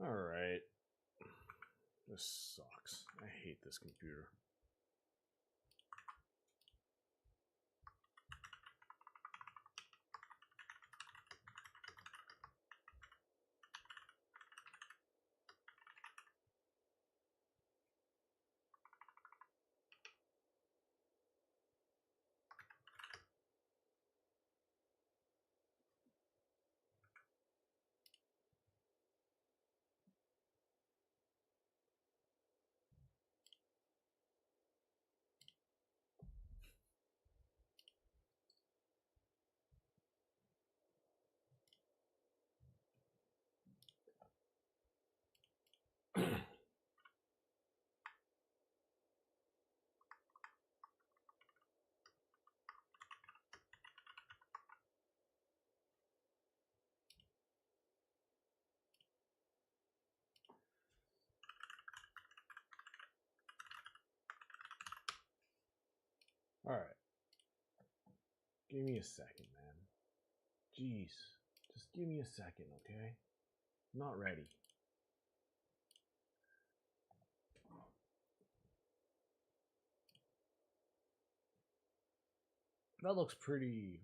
Alright. This sucks. I hate this computer. Alright. Give me a second, man. Jeez. Just give me a second, okay? I'm not ready. That looks pretty...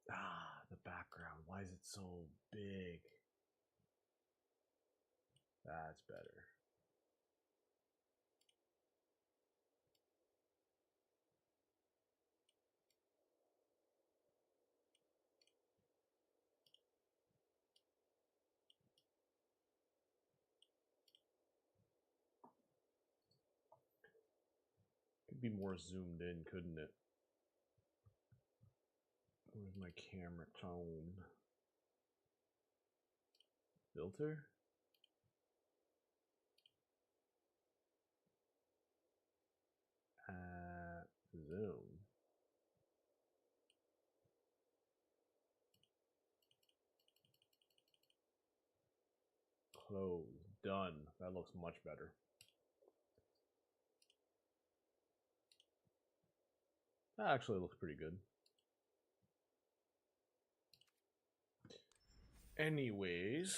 Ah, the background. Why is it so big? That's better. Could be more zoomed in, couldn't it? Where's my camera tone? Filter? Zoom. Close. Done. That looks much better. That actually looks pretty good. Anyways,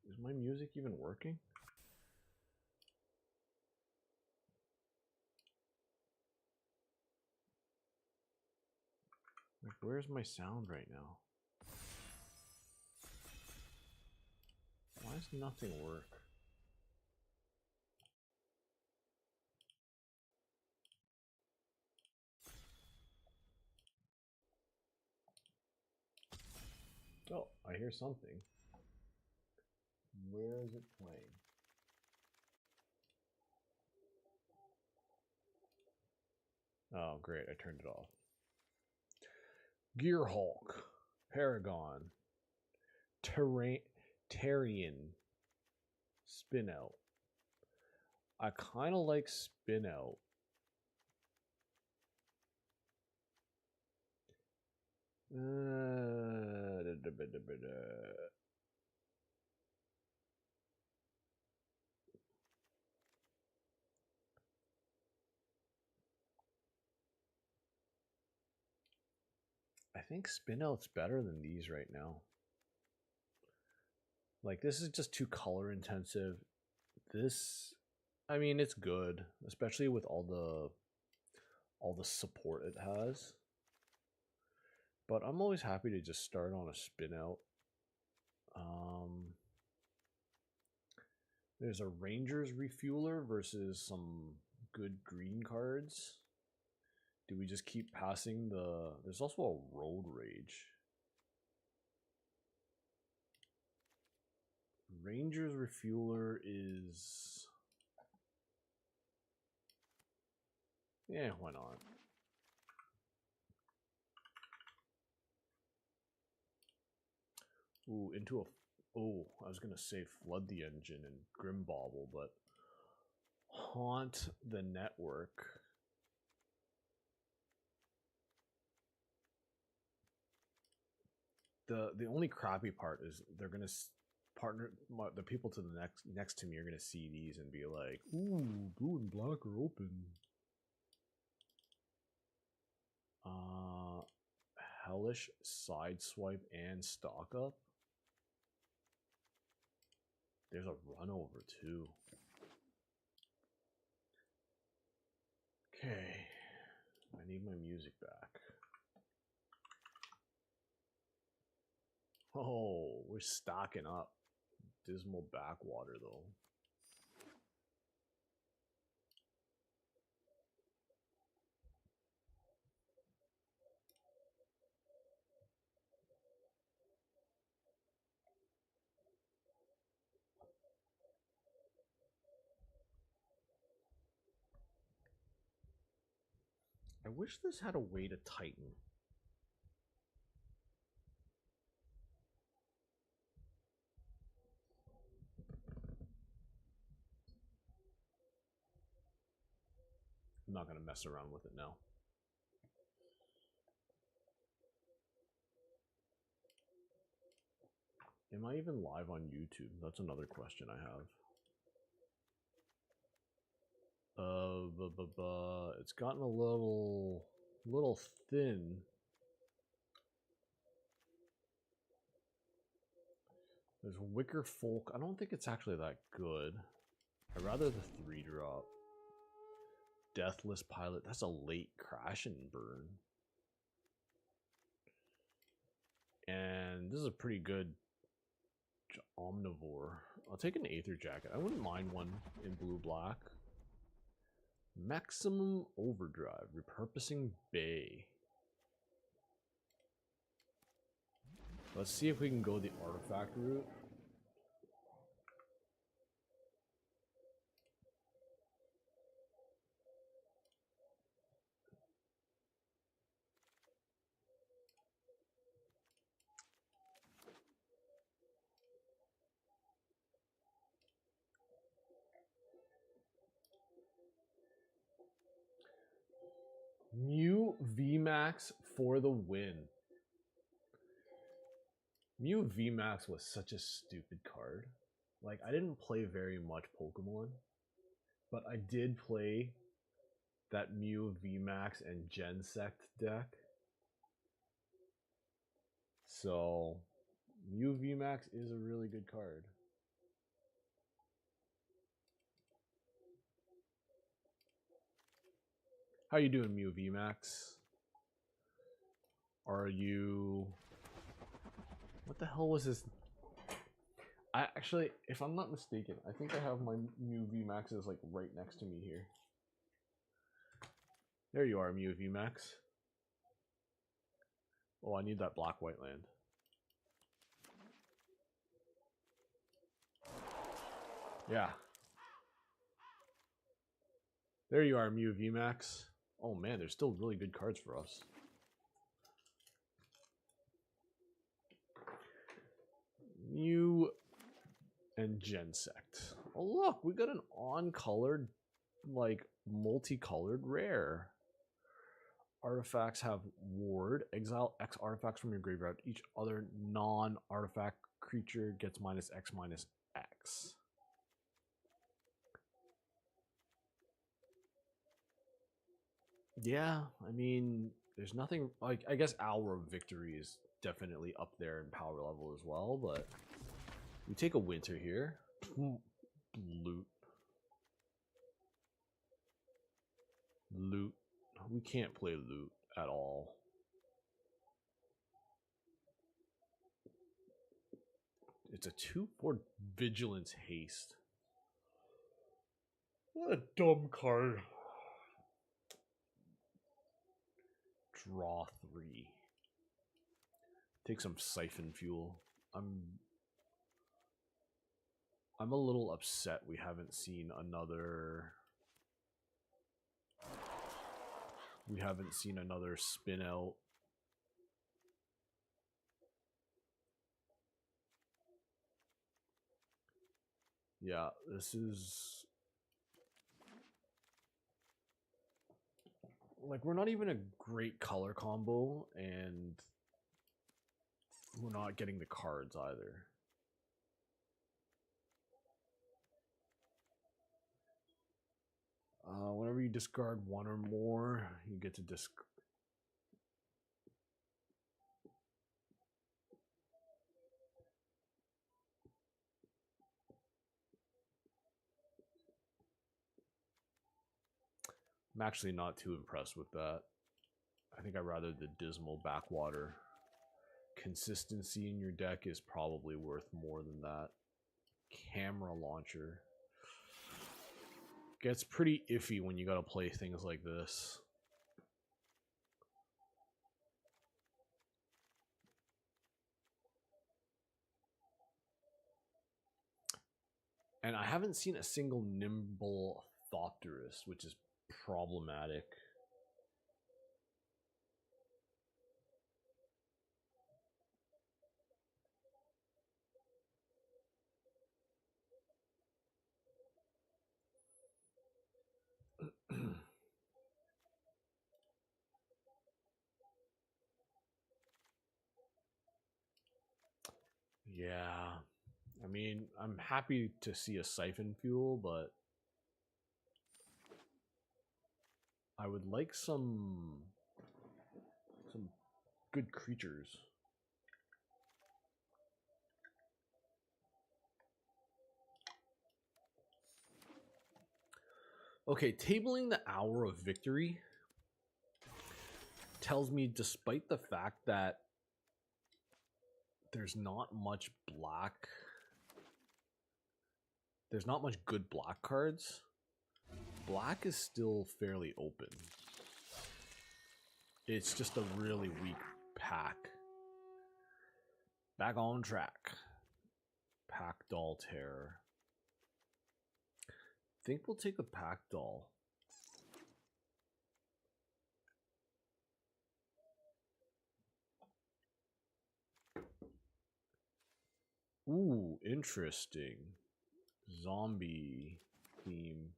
is my music even working? Like, where's my sound right now? Why does nothing work? Oh, I hear something. Where is it playing? Oh, great. I turned it off. Gearhulk. Paragon. Terrian. Spinout. I kind of like Spinout. I think Spinout's better than these right now. Like, this is just too color intensive. This, I mean, it's good, especially with all the support it has. But I'm always happy to just start on a Spinout. There's a Rangers refueler versus some good green cards. Do we just keep passing the... There's also a Road Rage. Rangers refueler is... Yeah, why not? Ooh, into a... Oh, I was going to say Flood the Engine and Grimbauble, but... Haunt the Network. The only crappy part is they're going to partner... The people to the next to me are going to see these and be like, ooh, blue and black are open. Hellish Sideswipe and Stock Up. There's a run over too. Okay. I need my music back. Oh, we're stocking up. Dismal backwater though. I wish this had a way to tighten. I'm not gonna mess around with it now. Am I even live on YouTube? That's another question I have. It's gotten a little thin. There's Wicker Folk. I don't think it's actually that good. I'd rather the 3-drop. Deathless Pilot. That's a late crash and burn. And this is a pretty good Omnivore. I'll take an Aether Jacket. I wouldn't mind one in blue-black. Maximum Overdrive. Repurposing Bay. Let's see if we can go the artifact route. Mew VMAX for the win. Mew VMAX was such a stupid card. Like, I didn't play very much Pokemon, but I did play that Mew VMAX and Gensect deck. So, Mew VMAX is a really good card. How you doing, Mew VMAX? Are you... What the hell was this? I actually, if I'm not mistaken, I think I have my Mew VMAXs like right next to me here. There you are, Mew VMAX. Oh, I need that black-white land. Yeah. There you are, Mew VMAX. Oh man, there's still really good cards for us. Mew and Gensect. Oh look, we got an on-colored, like, multicolored rare. Artifacts have Ward. Exile X artifacts from your graveyard. Each other non-artifact creature gets -X/-X. Yeah, I mean, there's nothing like, I guess Hour of Victory is definitely up there in power level as well, but we take a Winter here. Loot. Loot. We can't play Loot at all. It's a 2/4 Vigilance Haste. What a dumb card. Draw 3. Take some Siphon Fuel. I'm a little upset we haven't seen another... We haven't seen another spin out. Yeah, this is... Like, we're not even a great color combo, and we're not getting the cards either. Whenever you discard one or more, you get to discard. I'm actually not too impressed with that. I think I'd rather the dismal backwater. Consistency in your deck is probably worth more than that. Camera launcher. Gets pretty iffy when you gotta play things like this. And I haven't seen a single nimble Thopterus, which is problematic. Yeah. I mean, I'm happy to see a Siphon Fuel, but I would like some good creatures. Okay, tabling the Hour of Victory tells me, despite the fact that there's not much good black cards, black is still fairly open. It's just a really weak pack. Back on track. Pack Doll Terror. Think we'll take a Pack Doll. Ooh, interesting. Zombie theme.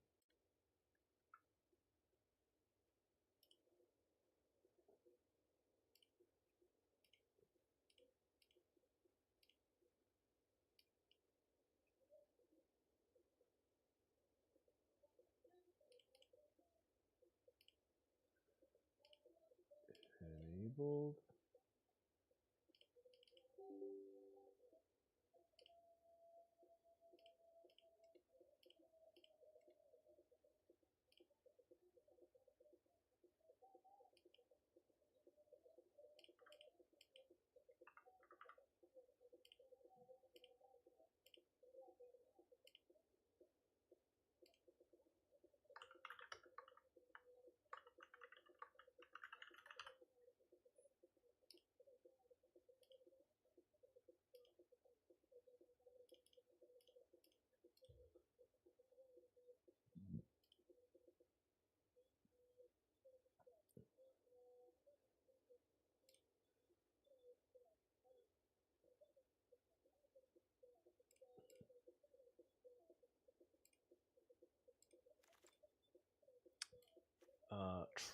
Enabled.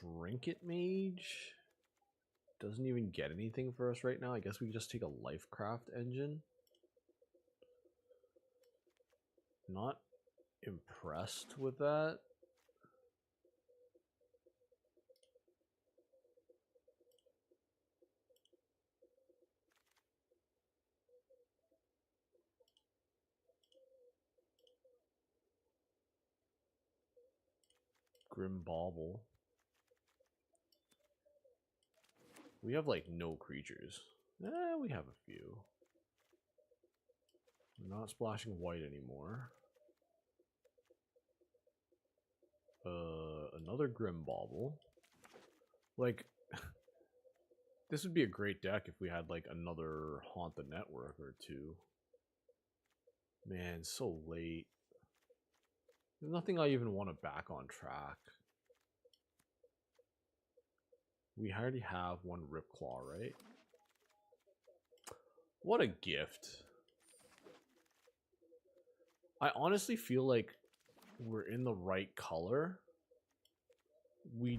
Trinket Mage doesn't even get anything for us right now. I guess we just take a Lifecraft engine. Not impressed with that. Grim Bauble. We have like no creatures. We have a few. We're not splashing white anymore. Another Grim Bauble. Like, this would be a great deck if we had like another Haunt the Network or two. Man, so late. There's nothing I even want to back on track. We already have one Ripclaw, right? What a gift. I honestly feel like we're in the right color. We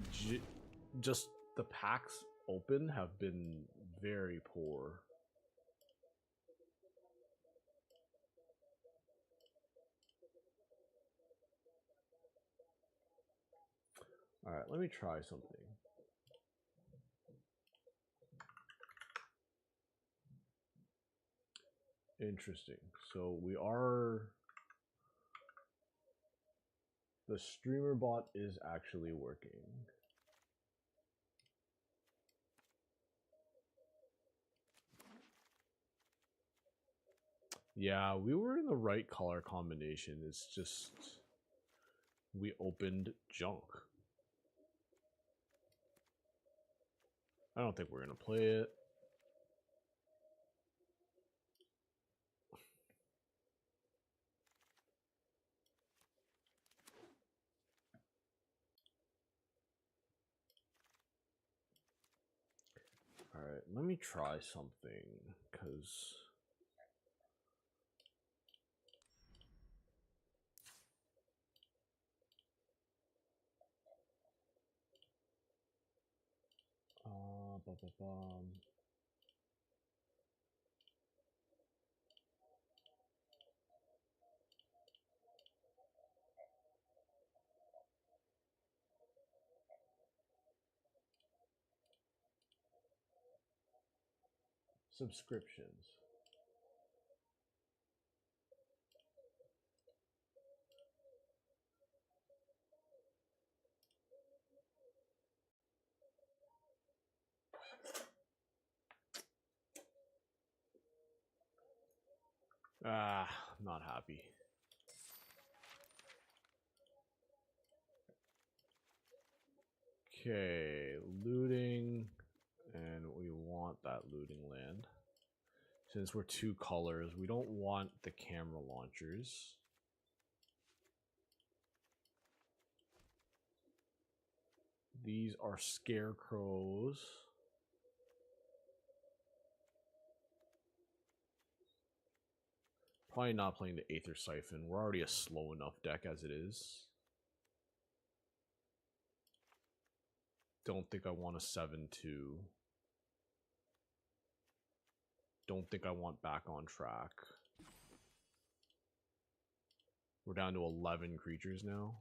just, the packs open have been very poor. Alright, let me try something. Interesting. So we are The streamer bot is actually working. Yeah, we were in the right color combination. It's just we opened junk. I don't think we're gonna play it. Alright, let me try something, because... Subscriptions. Ah, not happy. Okay, looting, and we want that looting land. Since we're two colors, we don't want the camera launchers. These are scarecrows. Probably not playing the Aether Siphon. We're already a slow enough deck as it is. Don't think I want a 7-2. Don't think I want back on track. We're down to 11 creatures now.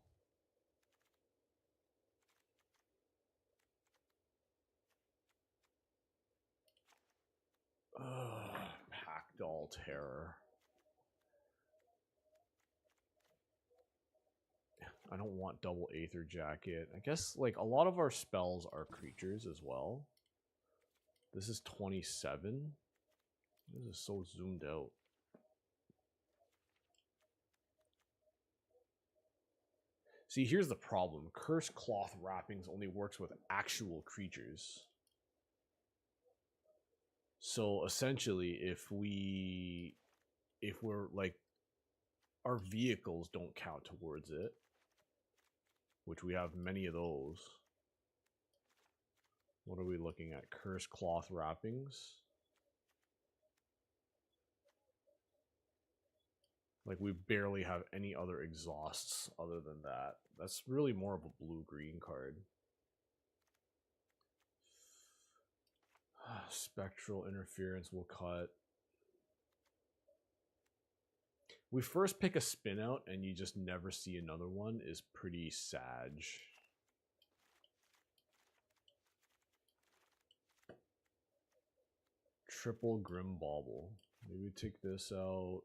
Packdoll Terror. I don't want double Aether Jacket. I guess, like, a lot of our spells are creatures as well. This is 27. This is so zoomed out. See, here's the problem. Cursed Cloth Wrappings only works with actual creatures. So, essentially, if we're, like, our vehicles don't count towards it, which we have many of those. What are we looking at? Cursed Cloth Wrappings. Like, we barely have any other exhausts other than that. That's really more of a blue-green card. Spectral Interference will cut. We first pick a spin out and you just never see another one is pretty sad. Triple Grim Bauble. Maybe take this out.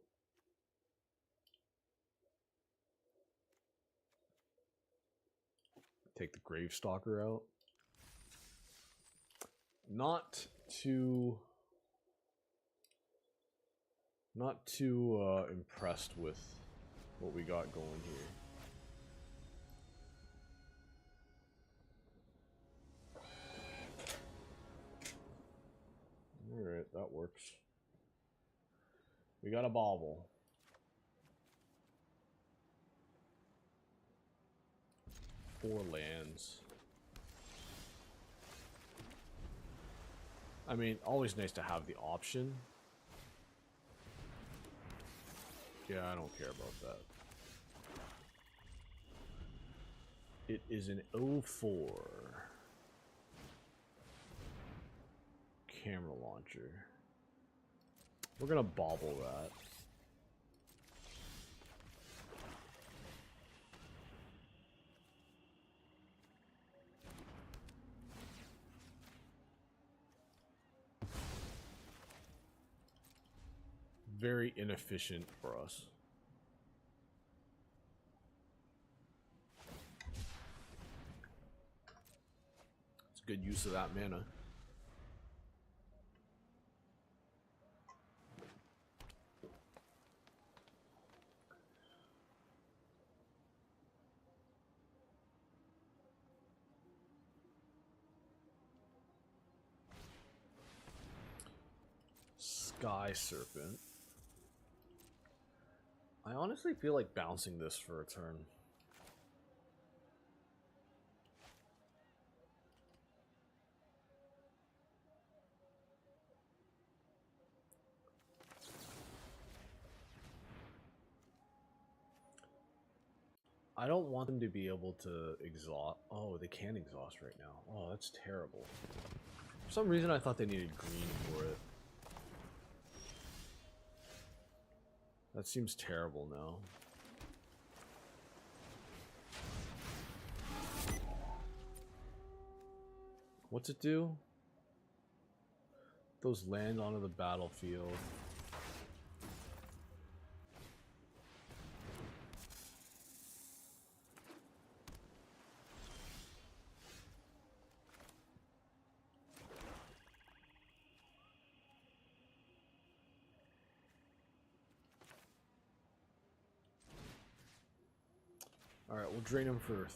Take the Gravestalker out. Not too impressed with what we got going here. Alright, that works. We got a bauble. Four lands. I mean, always nice to have the option. Yeah, I don't care about that. It is an 0-4 camera launcher. We're gonna bauble that. Very inefficient for us. Good use of that mana. Sky Serpent. I honestly feel like bouncing this for a turn. I don't want them to be able to exhaust. Oh, they can exhaust right now. Oh, that's terrible. For some reason, I thought they needed green for it. That seems terrible now. What's it do? Those land onto the battlefield. Alright, we'll drain him for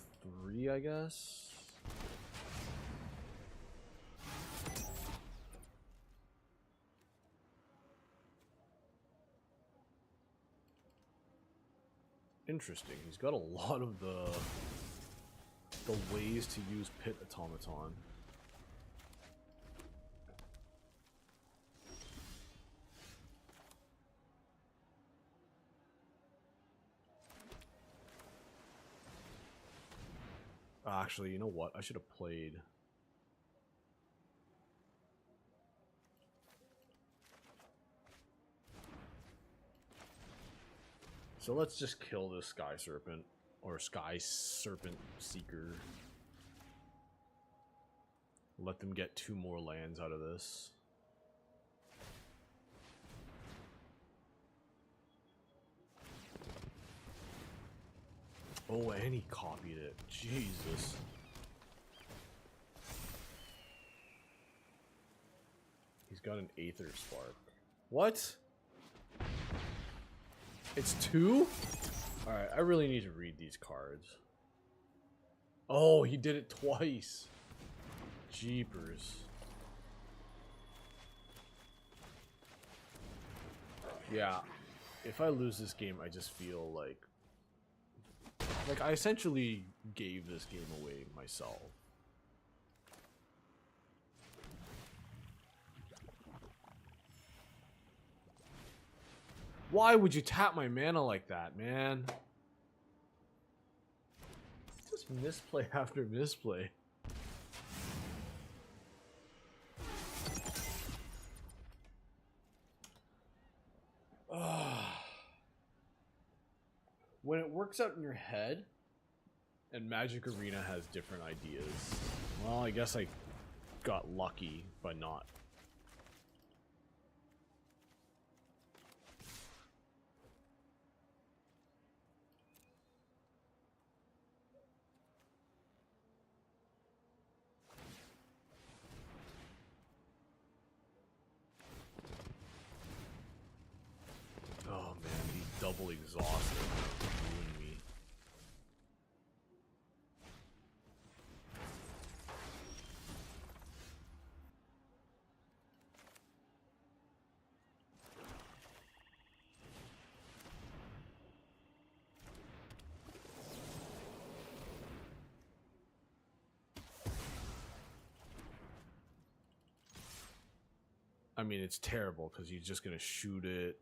3, I guess. Interesting. He's got a lot of the ways to use Pit Automaton. Actually, you know what? I should have played. So let's just kill this Sky Serpent, or Sky Serpent Seeker. Let them get 2 more lands out of this. Oh, and he copied it. Jesus. He's got an Aether Spark. What? It's 2? Alright, I really need to read these cards. Oh, he did it twice. Jeepers. Yeah. If I lose this game, I just feel like I essentially gave this game away myself. Why would you tap my mana like that, man? Just misplay after misplay. When it works out in your head, and Magic Arena has different ideas, well, I guess I got lucky by not. Oh man, he's double exhausted. Ruined me. I mean, it's terrible because he's just gonna shoot it.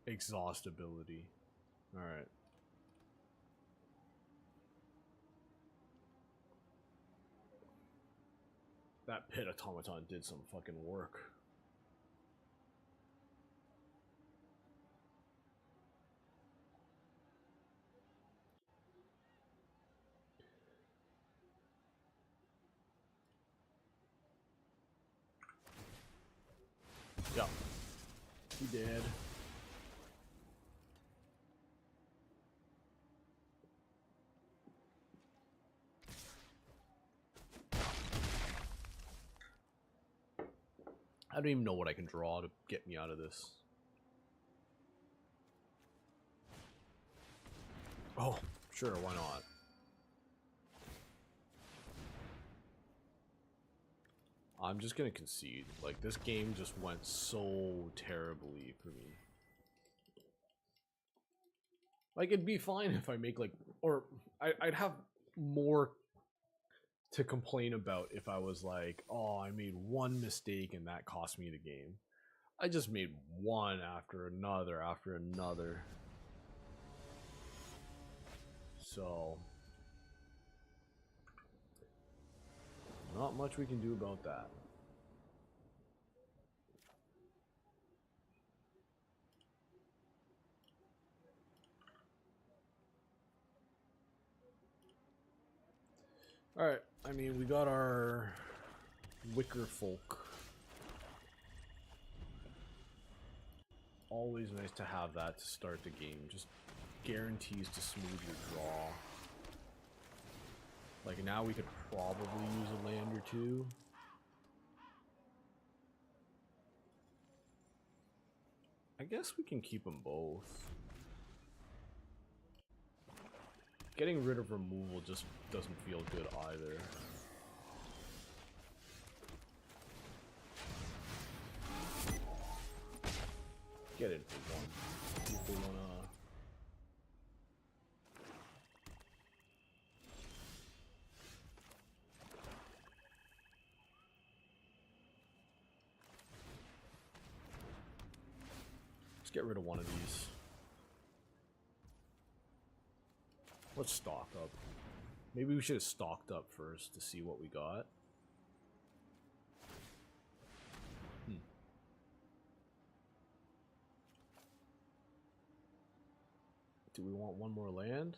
Exhaustibility. Alright. That Pit Automaton did some fucking work. Yeah. He did. I don't even know what I can draw to get me out of this. Oh, sure, why not? I'm just gonna concede. Like, this game just went so terribly for me. Like, it'd be fine if I make, like, or I'd have more to complain about if I was like, oh, I made one mistake and that cost me the game. I just made one after another after another. So, not much we can do about that. Alright, I mean, we got our wicker folk. Always nice to have that to start the game. Just guarantees to smooth your draw. Like, now we could probably use a land or two. I guess we can keep them both. Getting rid of removal just doesn't feel good either. Get it for one. See if they wanna... Let's get rid of one of these. Let's stock up. Maybe we should have stocked up first to see what we got. Do we want one more land?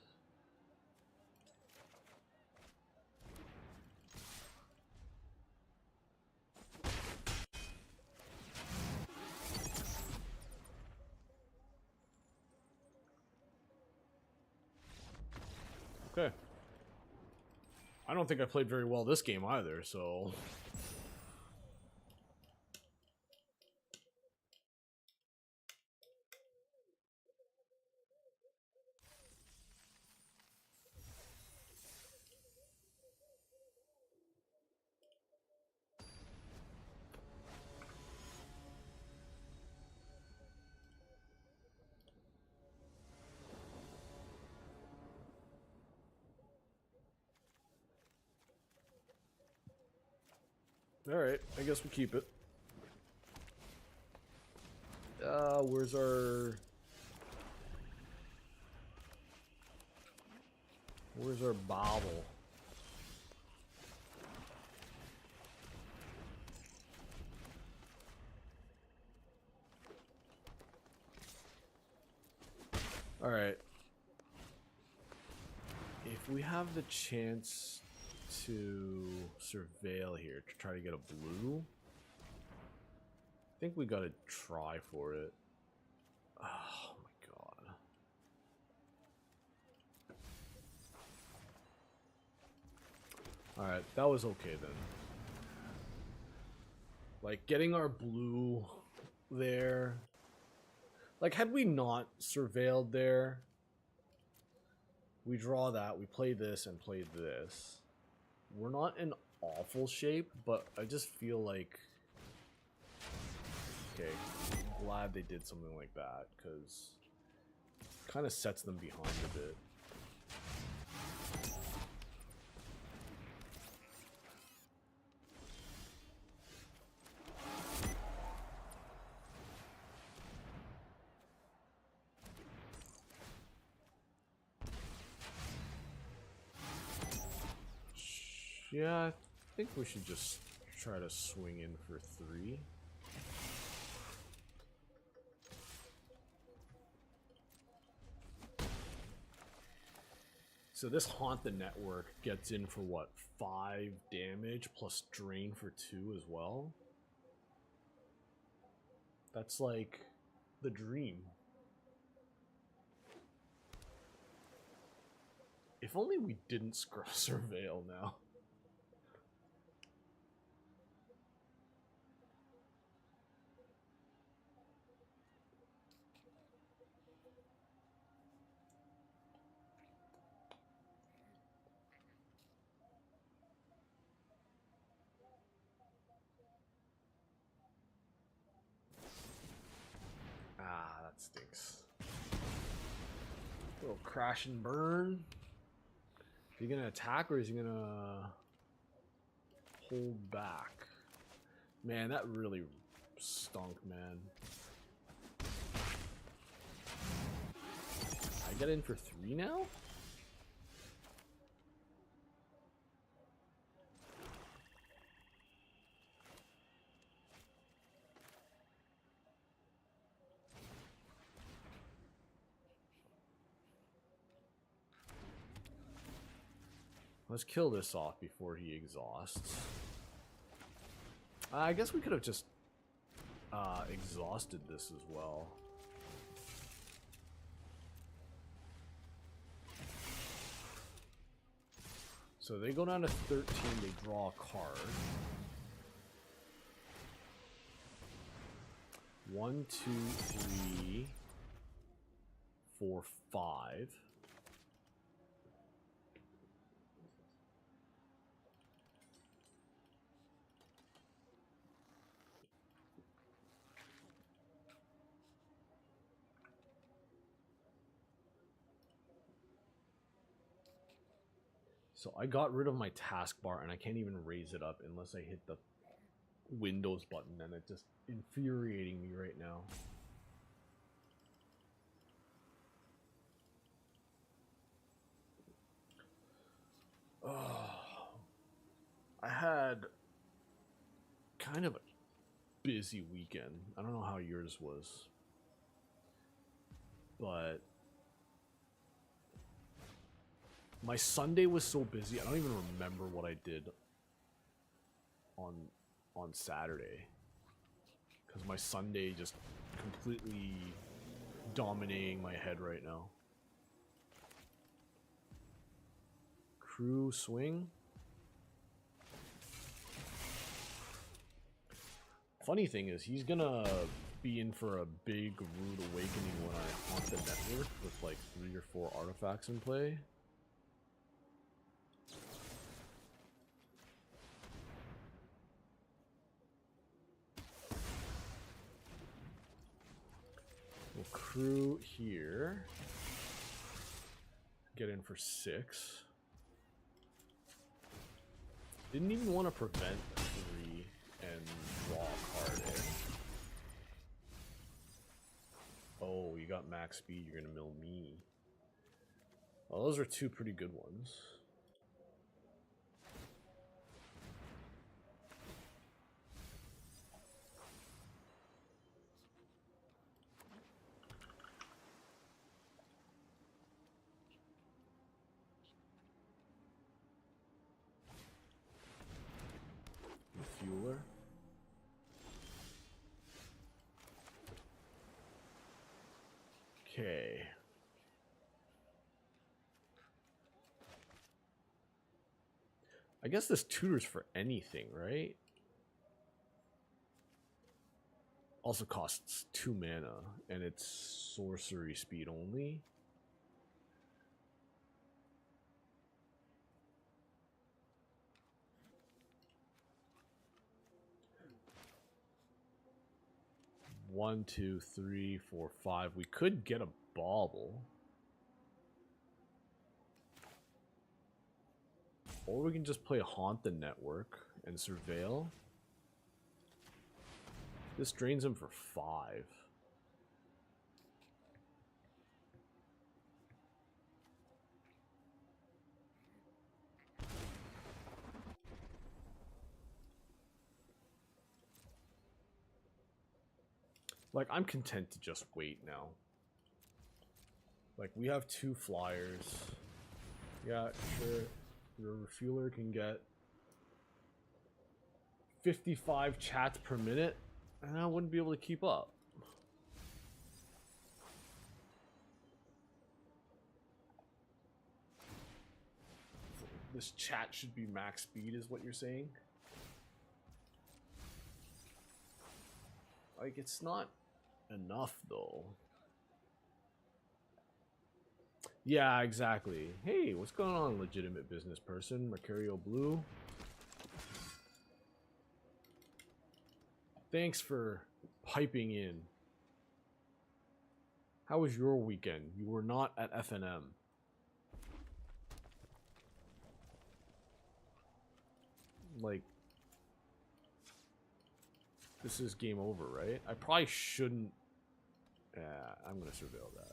Okay. I don't think I played very well this game either, so... Alright, I guess we keep it. Where's our... Where's our bobble? Alright. If we have the chance to surveil here to try to get a blue, I think we gotta try for it. Oh my god. Alright, that was okay then. Like, getting our blue there. Like, had we not surveilled there, we draw that, we play this, and play this. We're not in awful shape, but I just feel like... Okay, I'm glad they did something like that, because it kind of sets them behind a bit. Yeah, I think we should just try to swing in for 3. So this Haunt the Network gets in for what, 5 damage plus drain for 2 as well? That's like the dream. If only we didn't surveil now. Little crash and burn. Is he gonna attack or is he gonna hold back? Man, that really stunk, man. I get in for 3 now? Let's kill this off before he exhausts. I guess we could have just exhausted this as well. So they go down to 13, they draw a card. 1, 2, 3, 4, 5. So I got rid of my taskbar and I can't even raise it up unless I hit the Windows button, and it's just infuriating me right now. Oh, I had kind of a busy weekend. I don't know how yours was, but my Sunday was so busy, I don't even remember what I did on Saturday. Because my Sunday just completely dominating my head right now. Crew swing. Funny thing is, he's gonna be in for a big rude awakening when I haunt the network with like 3 or 4 artifacts in play. We'll crew here. Get in for 6. Didn't even want to prevent 3 and draw a card in. Oh, you got max speed, you're gonna mill me. Well, those are 2 pretty good ones. Fueler. Okay. I guess this tutors for anything, right? Also costs 2 mana, and it's sorcery speed only. One, 2, 3, 4, 5. We could get a bauble. Or we can just play Haunt the Network and Surveil. This drains him for 5. Like, I'm content to just wait now. Like, we have 2 flyers. Yeah, sure. Your refueler can get 55 chats per minute, and I wouldn't be able to keep up. This chat should be max speed, is what you're saying? Like, it's not enough, though. Yeah, exactly. Hey, what's going on, legitimate business person? Mercurio Blue. Thanks for piping in. How was your weekend? You were not at FNM. Like, this is game over, right? I probably shouldn't. Yeah, I'm gonna surveil that.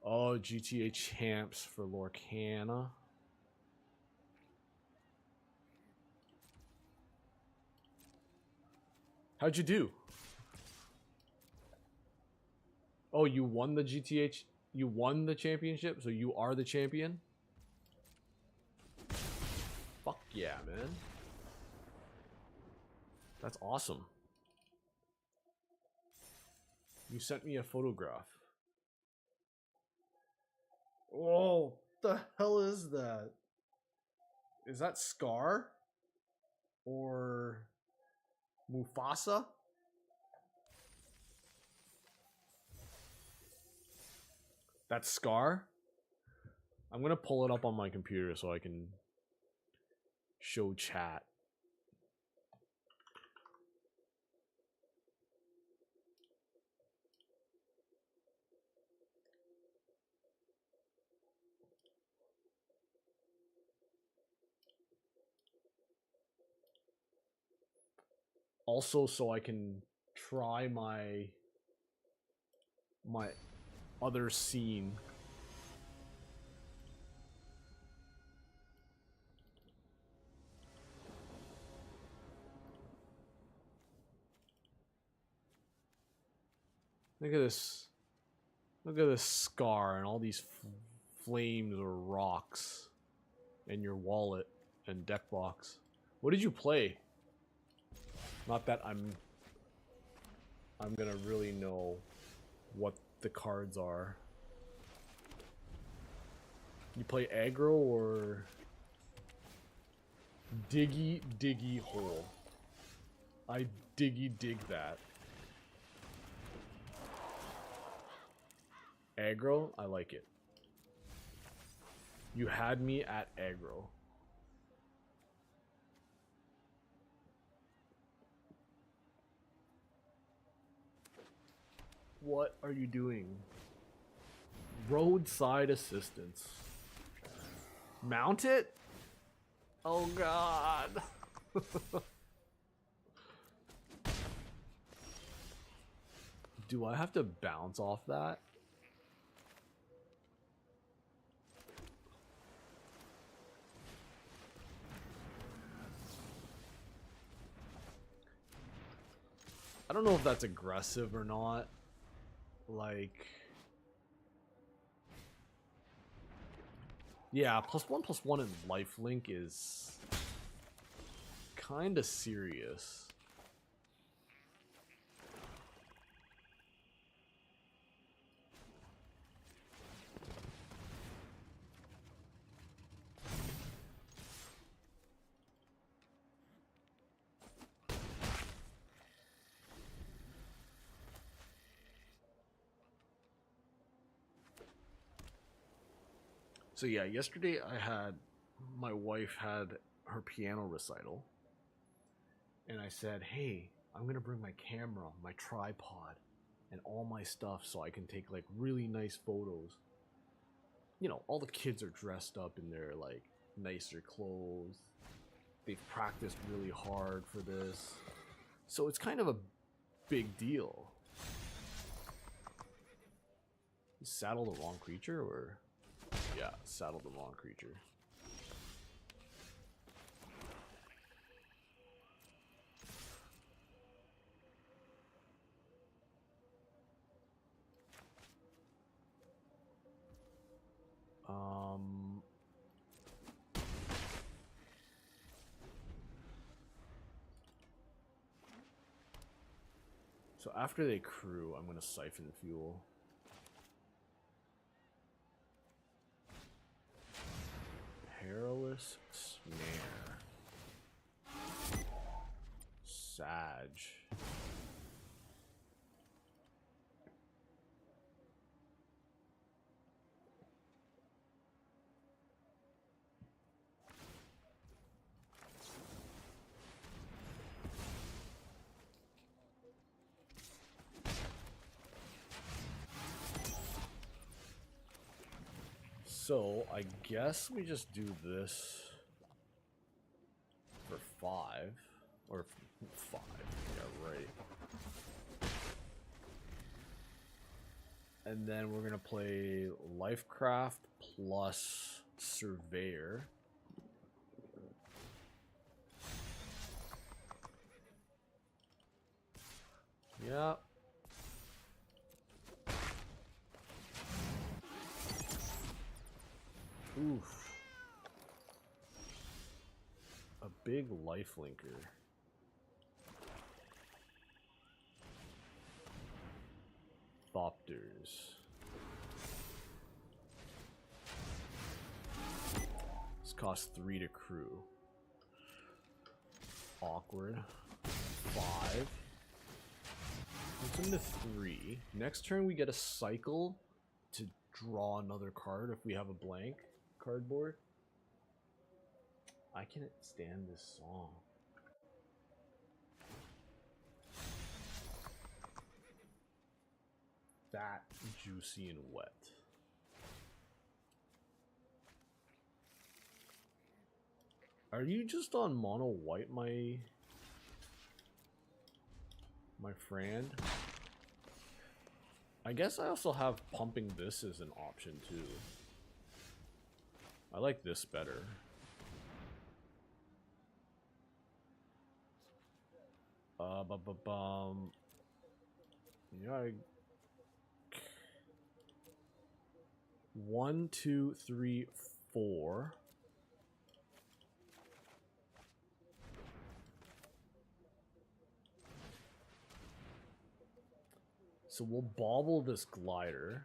Oh, GTA champs for Lorcana. How'd you do? Oh, you won the GTA. You won the championship, so you are the champion? Fuck yeah, man. That's awesome. You sent me a photograph. Oh, the hell is that? Is that Scar? Or Mufasa? That's Scar? I'm gonna pull it up on my computer so I can show chat. Also, so I can try my other scene. Look at this. Look at this Scar and all these flames or rocks in your wallet and deck box. What did you play? Not that I'm gonna really know what the cards are. You play aggro or diggy hole? I dig that. Aggro? I like it. You had me at aggro. What are you doing? Roadside assistance. Mount it? Oh god. Do I have to bounce off that? I don't know if that's aggressive or not. Like, yeah, +1/+1 in lifelink is kind of serious. So yeah, yesterday my wife had her piano recital, and I said, hey, I'm gonna bring my camera, my tripod, and all my stuff so I can take like really nice photos. You know, all the kids are dressed up in their like nicer clothes. They've practiced really hard for this, so it's kind of a big deal. You saddle the wrong creature, or yeah, saddle the wrong creature. So after they crew, I'm gonna siphon fuel. Perilous Snare. Sag. So, I guess we just do this for 5. Or 5. Yeah, right. And then we're going to play Lifecraft plus Surveyor. Yeah. Oof. A big lifelinker. Thopters. This costs 3 to crew. Awkward. 5. Puts him to 3. Next turn we get a cycle to draw another card if we have a blank cardboard. I can't stand this song. Fat, juicy, and wet. Are you just on mono white, my friend? I guess I also have pumping this as an option too. I like this better. Yeah. 1, 2, 3, 4. So we'll bobble this glider.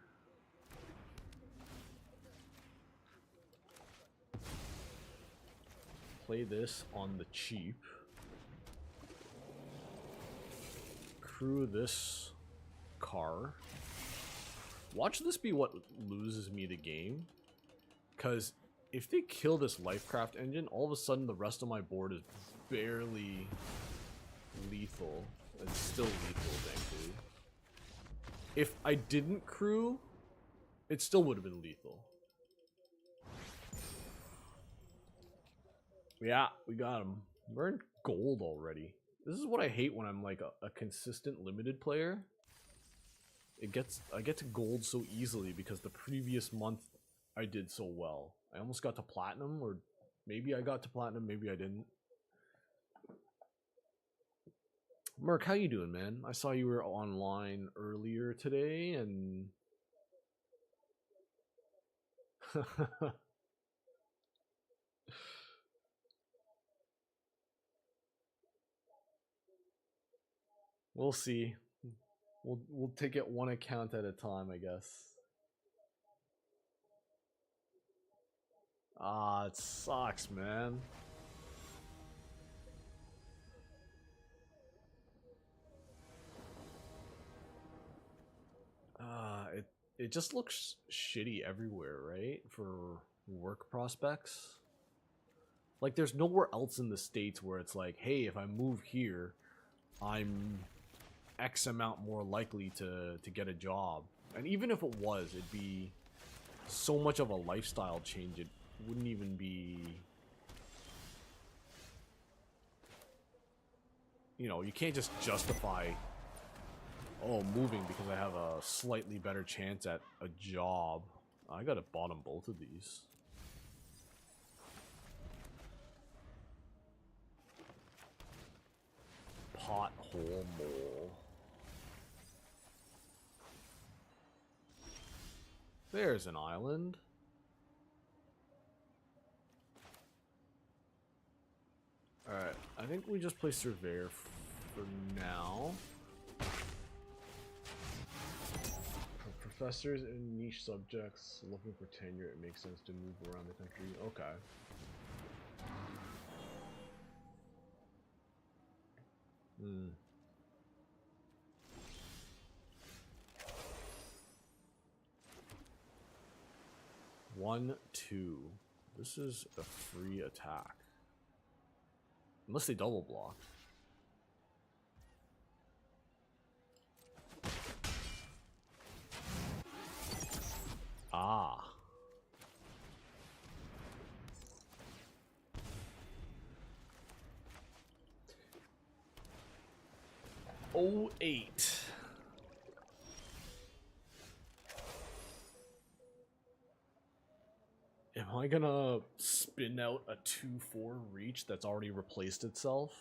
Play this on the cheap. Crew this car. Watch this be what loses me the game. Because if they kill this Lifecraft engine, all of a sudden the rest of my board is barely lethal. It's still lethal, thankfully. If I didn't crew, it still would have been lethal. Yeah, we got him. We're in gold already. This is what I hate when I'm like a consistent limited player. I get to gold so easily because the previous month I did so well. I almost got to platinum, or maybe I got to platinum, maybe I didn't. Merc, how you doing, man? I saw you were online earlier today, and we'll see. We'll take it one account at a time, I guess. Ah, it sucks, man. It just looks shitty everywhere, right? For work prospects. Like, there's nowhere else in the States where it's like, hey, if I move here, I'm X amount more likely to get a job. And even if it was, it'd be so much of a lifestyle change, it wouldn't even be... You know, you can't just justify, oh, moving because I have a slightly better chance at a job. I gotta bottom both of these. Pothole mole. There's an island. Alright, I think we just play Surveyor for now. For professors in niche subjects looking for tenure, it makes sense to move around the country. Okay. Hmm. One, 2. This is a free attack. Unless they double block. Ah. 08. Am I gonna spin out a 2/4 reach that's already replaced itself?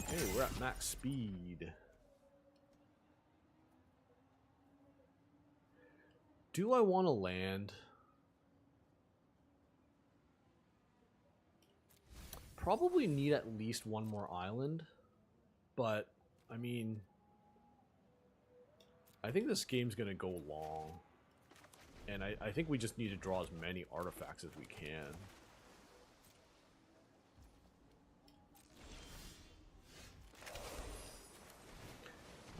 Hey, we're at max speed. Do I want to land? Probably need at least one more island, but I mean, I think this game's gonna go long, and I think we just need to draw as many artifacts as we can.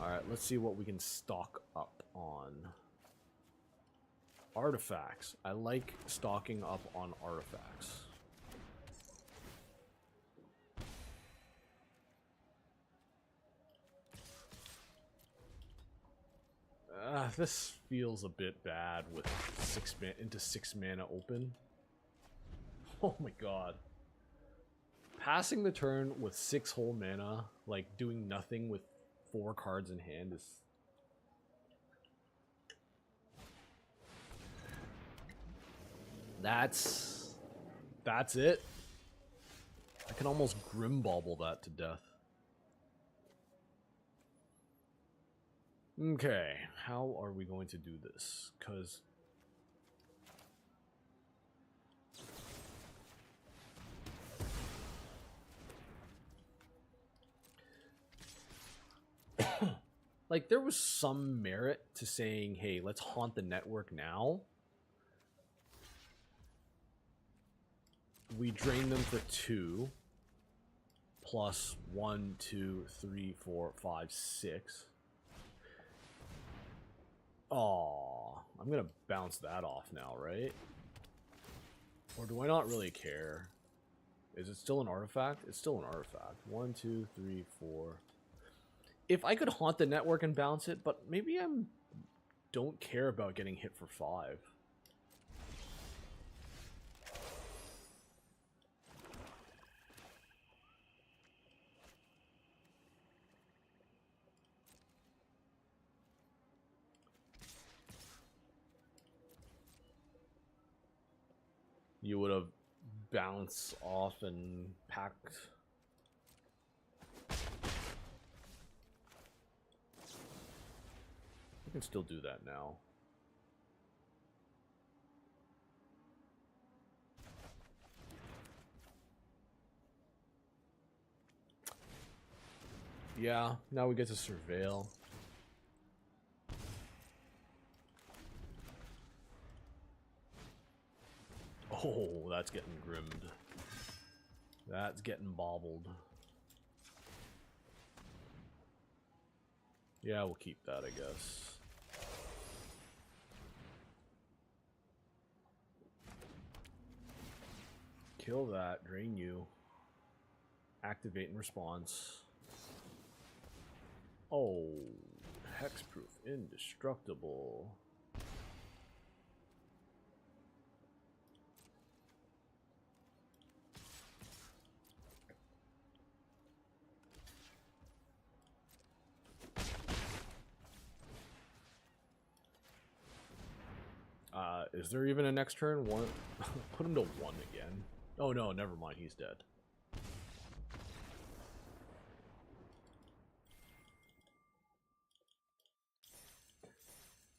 Alright, let's see what we can stock up on. Artifacts. I like stocking up on artifacts. This feels a bit bad with 6 mana open. Oh my god. Passing the turn with 6 whole mana, like doing nothing with 4 cards in hand is... That's it. I can almost Grimbauble that to death. Okay, how are we going to do this? Because... like, there was some merit to saying, hey, let's haunt the network now. We drain them for 2. Plus 1, 2, 3, 4, 5, 6. Aw, I'm gonna bounce that off now, right? Or do I not really care? Is it still an artifact? It's still an artifact. 1, 2, 3, 4. If I could haunt the network and bounce it, but maybe I don't care about getting hit for 5. You would have bounced off and packed. I can still do that now. Yeah, now we get to surveil. Oh, that's getting grimmed. That's getting bobbled. Yeah, we'll keep that, I guess. Kill that, drain you. Activate in response. Oh, hexproof, indestructible. Is there even a next turn? One. Put him to 1 again. Oh no, never mind, he's dead.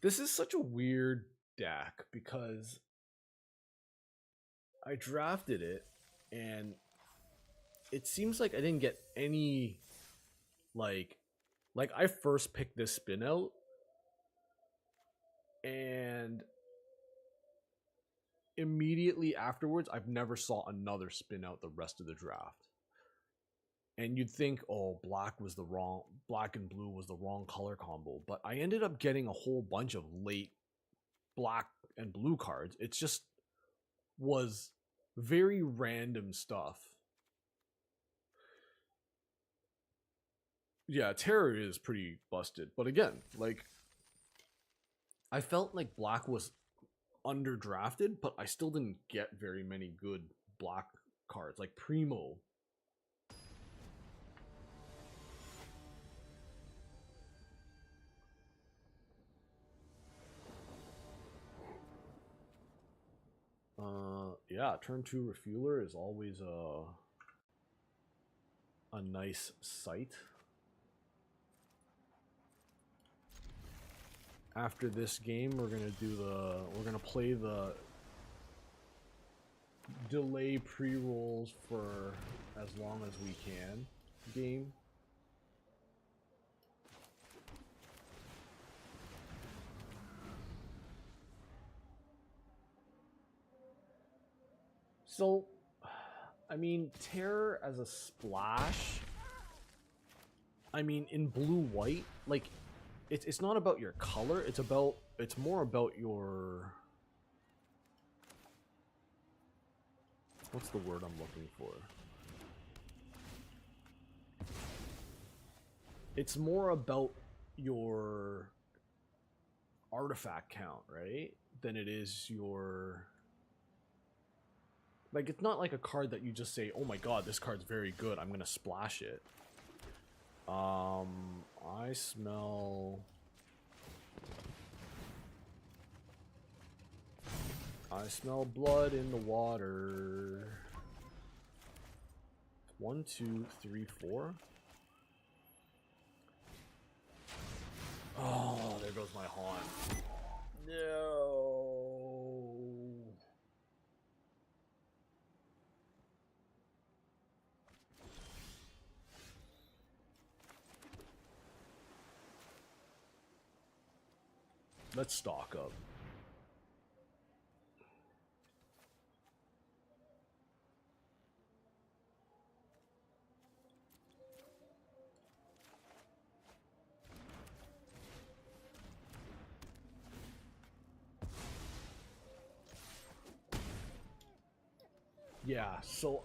This is such a weird deck because I drafted it and it seems like I didn't get any like I first picked this spin out and immediately afterwards I've never saw another spin out the rest of the draft. And you'd think, oh, black and blue was the wrong color combo, but I ended up getting a whole bunch of late black and blue cards. It just was very random stuff. Yeah, Terror is pretty busted. But again, like I felt like Black was underdrafted, but I still didn't get very many good Black cards. Like Primo. Yeah, turn 2 Refueler is always a nice sight. After this game, we're gonna play the delay pre-rolls for as long as we can game. So, I mean, Terror as a splash, I mean, in blue-white, like, it's not about your color, it's more about your... What's the word I'm looking for? It's more about your artifact count, right? Than it is your... Like, it's not like a card that you just say, oh my god, this card's very good, I'm gonna splash it. I smell... I smell blood in the water. 1, 2, 3, 4. Oh, there goes my haunt. No. Let's stock up. Yeah, so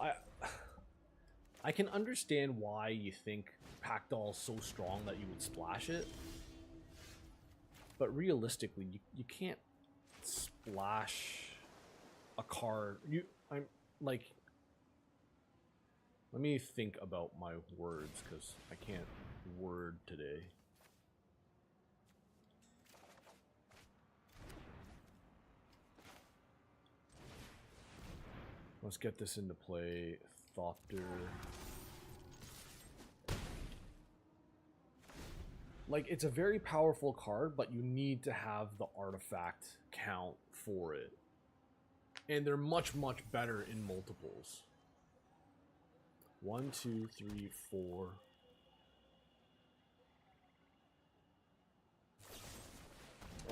I can understand why you think Packdoll's so strong that you would splash it. But realistically, you can't splash a card. I'm like, let me think about my words because I can't word today. Let's get this into play. Thopter. Like, it's a very powerful card, but you need to have the artifact count for it. And they're much, much better in multiples. 1, 2, 3, 4.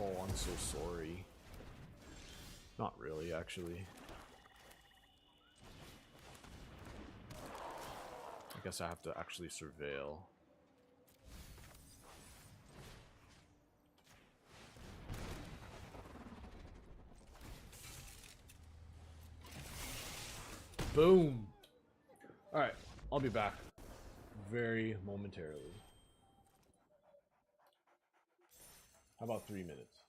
Oh, I'm so sorry. Not really, actually. I guess I have to actually surveil. Boom! Alright, I'll be back very momentarily. How about 3 minutes?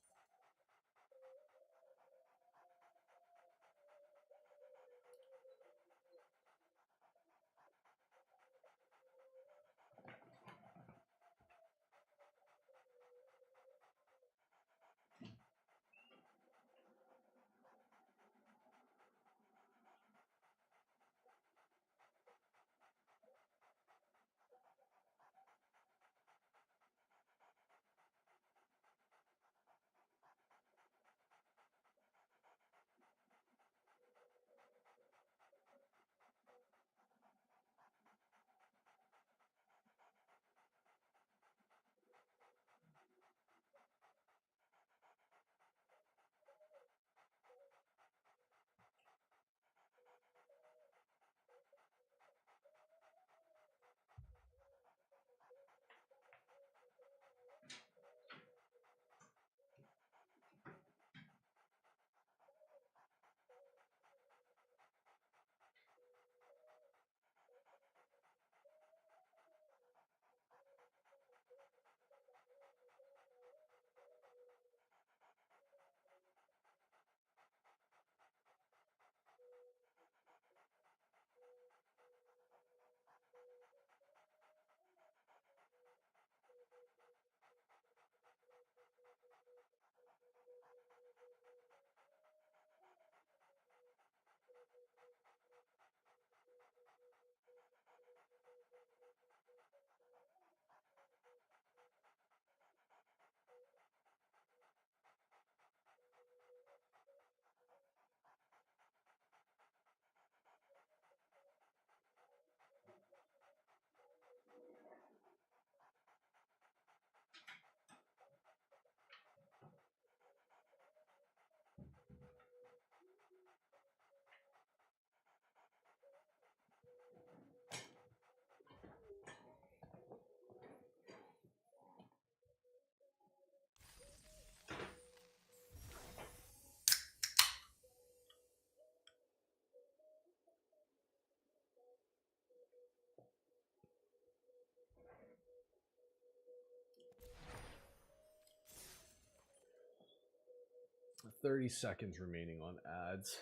30 seconds remaining on ads.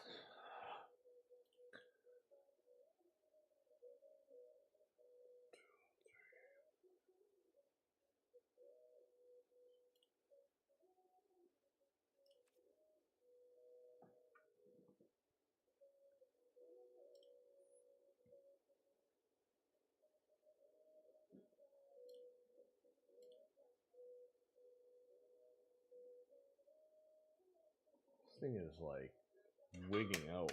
This thing is like wigging out.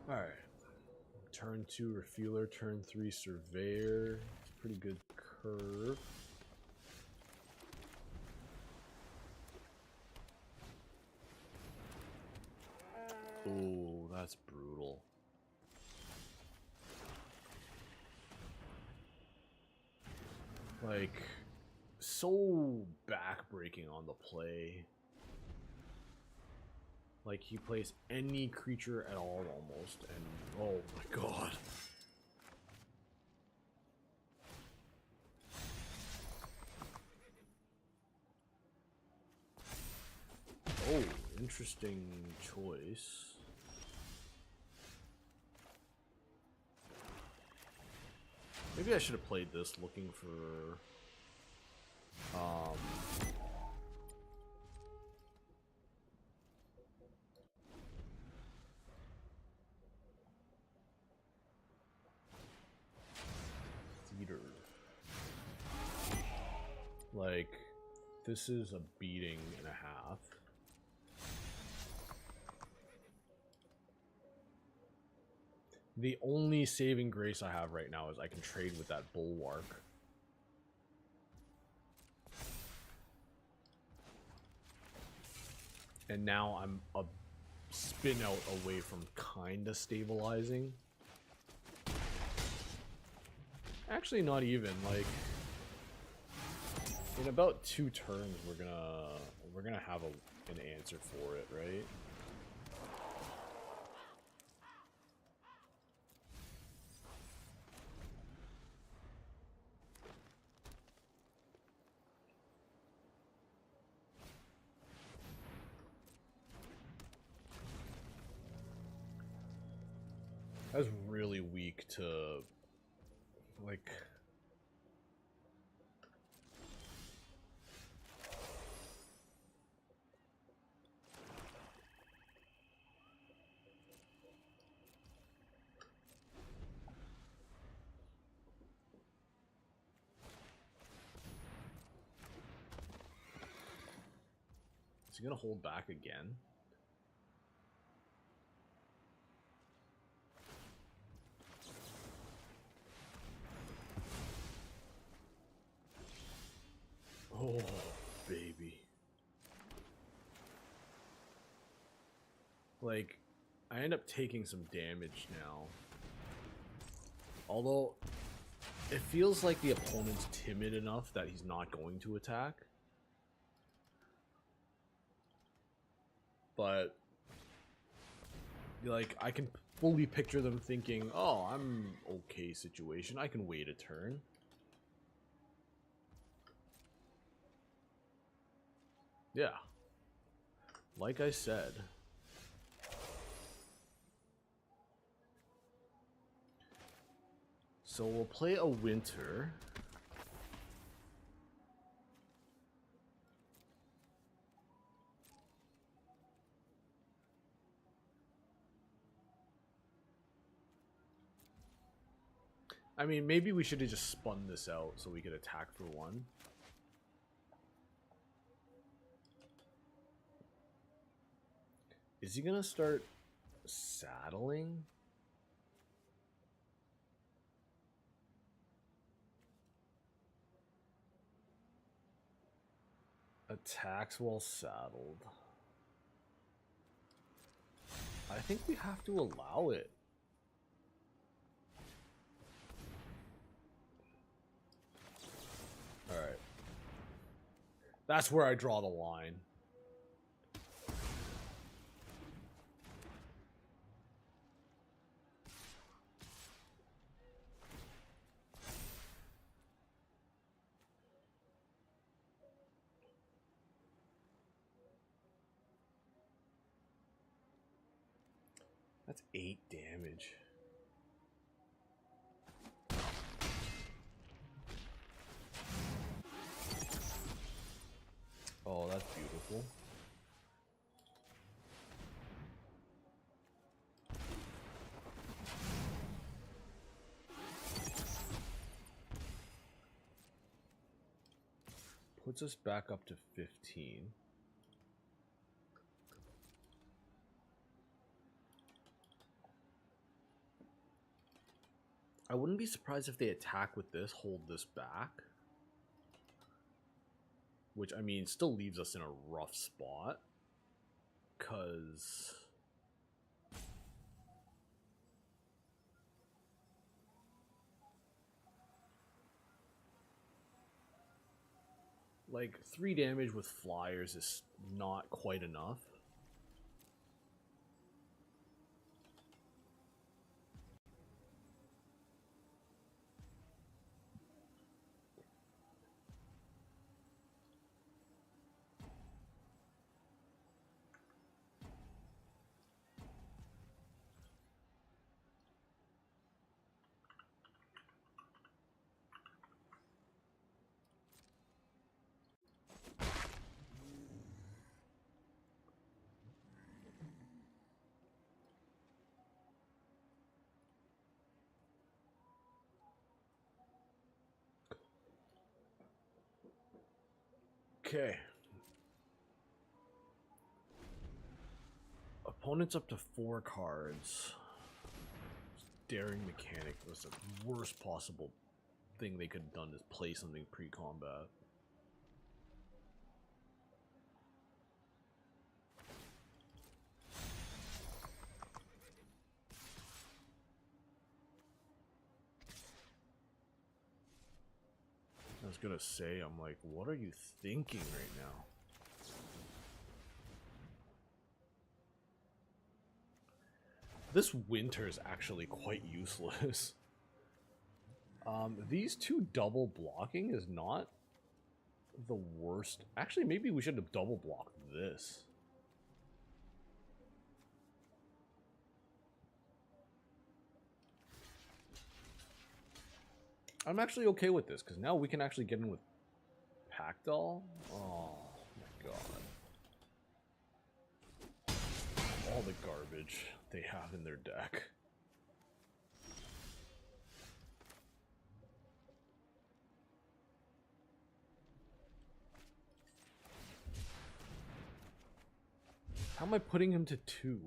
All right. Turn 2 refueler, turn 3 surveyor. It's a pretty good curve. Oh, that's brutal. Like, so backbreaking on the play. Like, he plays any creature at all almost, and oh my god. Oh, interesting choice. Maybe I should have played this looking for theater. Like, this is a beating and a half. The only saving grace I have right now is I can trade with that bulwark. And now I'm a spin out away from kinda stabilizing. Actually, not even. Like, in about 2 turns, we're gonna have an answer for it, right? I was really weak to, like... Is he gonna hold back again? Oh, baby. Like, I end up taking some damage now. Although, it feels like the opponent's timid enough that he's not going to attack. But, like, I can fully picture them thinking, oh, I'm okay situation. I can wait a turn. Yeah. Like I said. So we'll play a winter. I mean, maybe we should have just spun this out so we could attack for 1. Is he gonna start saddling? Attacks while saddled. I think we have to allow it. Alright. That's where I draw the line. That's 8 damage. Oh, that's beautiful. Puts us back up to 15. I wouldn't be surprised if they attack with this, hold this back. Which, I mean, still leaves us in a rough spot. Because... like, 3 damage with flyers is not quite enough. Okay. Opponents up to 4 cards. Daring Mechanic was the worst possible thing they could have done, is play something pre-combat. I was gonna say, I'm like, what are you thinking right now? This winter is actually quite useless. These 2 double blocking is not the worst. Actually, maybe we should have double blocked this. I'm actually okay with this, because now we can actually get in with Packdoll. Oh my god. All the garbage they have in their deck. How am I putting him to 2?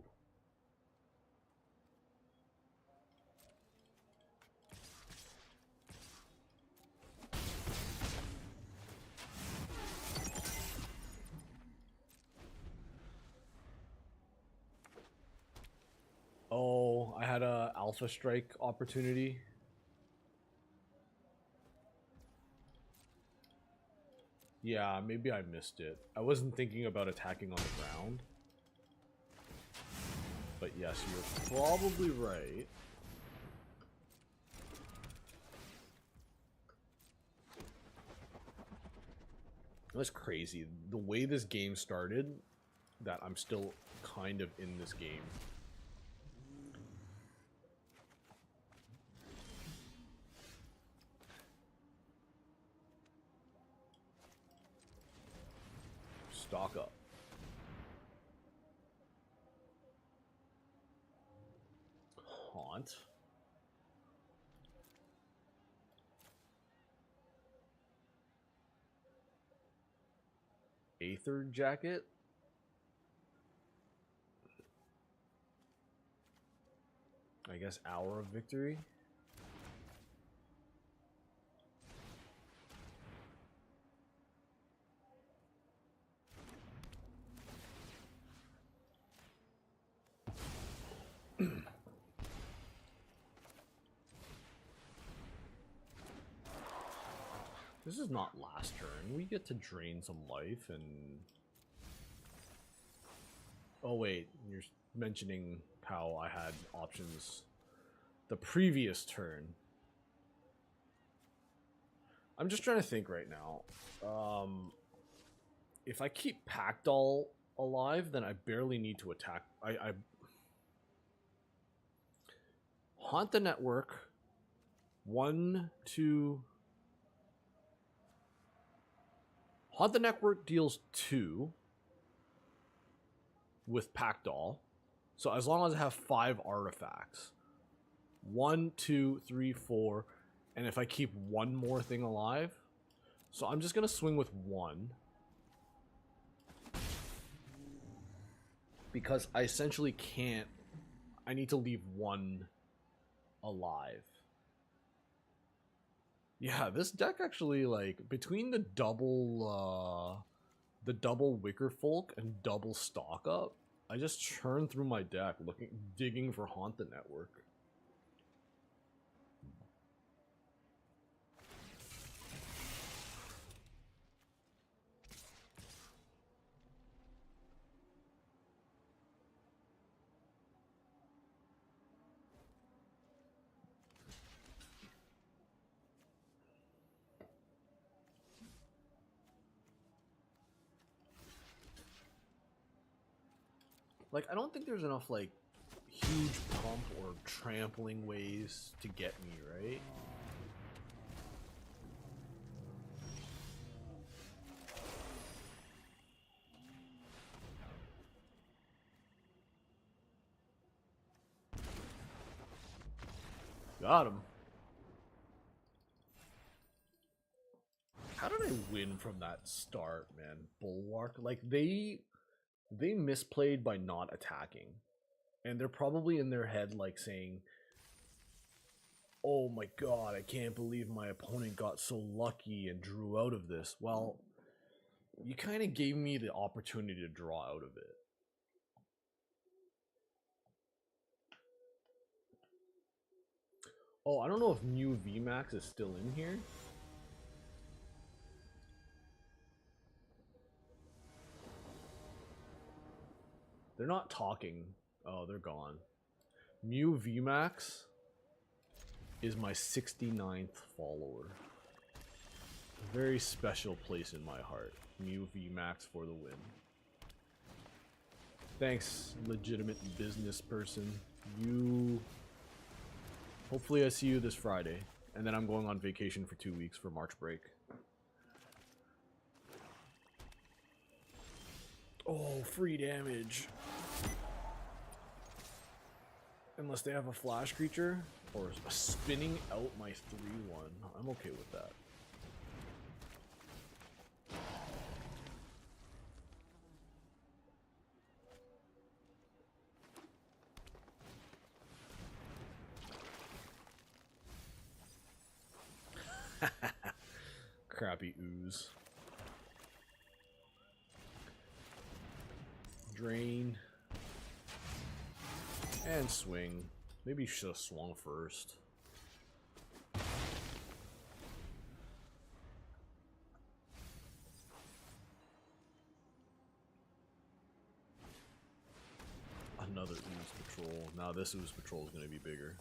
Oh, I had a Alpha Strike opportunity. Yeah, maybe I missed it. I wasn't thinking about attacking on the ground. But yes, you're probably right. That's crazy. The way this game started, that I'm still kind of in this game. Stock up. Haunt. Aether Jacket. I guess Hour of Victory. This is not last turn. We get to drain some life and... Oh wait, you're mentioning how I had options the previous turn. I'm just trying to think right now. If I keep Packdoll alive, then I barely need to attack. Haunt the Network. 1, 2. Haunt the Network deals 2 with Pack Doll. So as long as I have 5 artifacts. 1, 2, 3, 4. And if I keep one more thing alive. So I'm just going to swing with 1. Because I essentially can't. I need to leave 1 alive. Yeah, this deck actually, like, between the double Wicker Folk and double Stock Up, I just churn through my deck digging for Haunt the Network. Like, I don't think there's enough, like, huge pump or trampling ways to get me, right? Got him. How did I win from that start, man? Bulwark? Like, they misplayed by not attacking. And they're probably in their head, like, saying, oh my god, I can't believe my opponent got so lucky and drew out of this. Well, you kind of gave me the opportunity to draw out of it. Oh, I don't know if Mew VMAX is still in here. They're not talking. Oh, they're gone. Mew VMAX is my 69th follower. A very special place in my heart. Mew VMAX for the win. Thanks, legitimate business person. You... Hopefully I see you this Friday. And then I'm going on vacation for 2 weeks for March break. Oh, free damage. Unless they have a flash creature or a spinning out my 3-1. I'm okay with that. Crappy ooze. Drain. And swing. Maybe you should have swung first. Another ooze patrol. Now this ooze patrol is going to be bigger.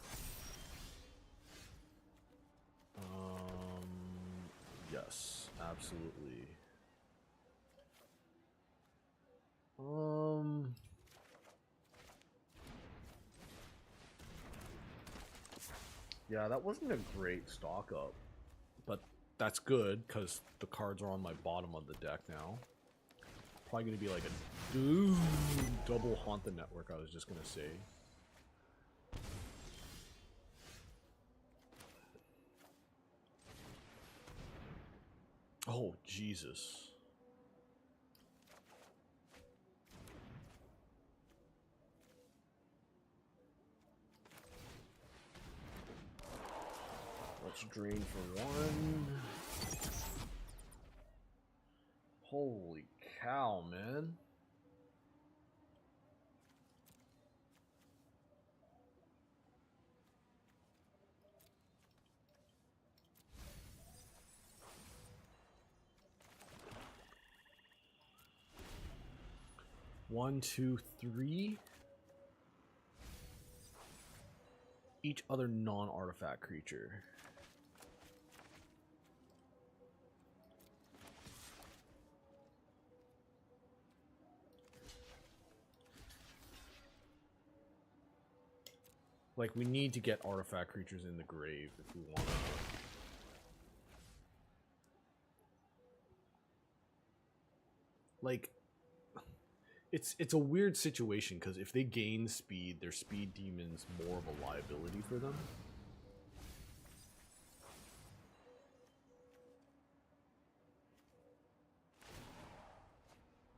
Yes, absolutely. Yeah, that wasn't a great stock up, but that's good because the cards are on my bottom of the deck now. Probably gonna be like a double Haunt the Network, I was just gonna say. Oh, Jesus. Let's drain for 1. Holy cow, man. One, two, three. Each other non-artifact creature. Like, we need to get artifact creatures in the grave if we want to. Like, it's a weird situation, because if they gain speed, their speed demon's more of a liability for them.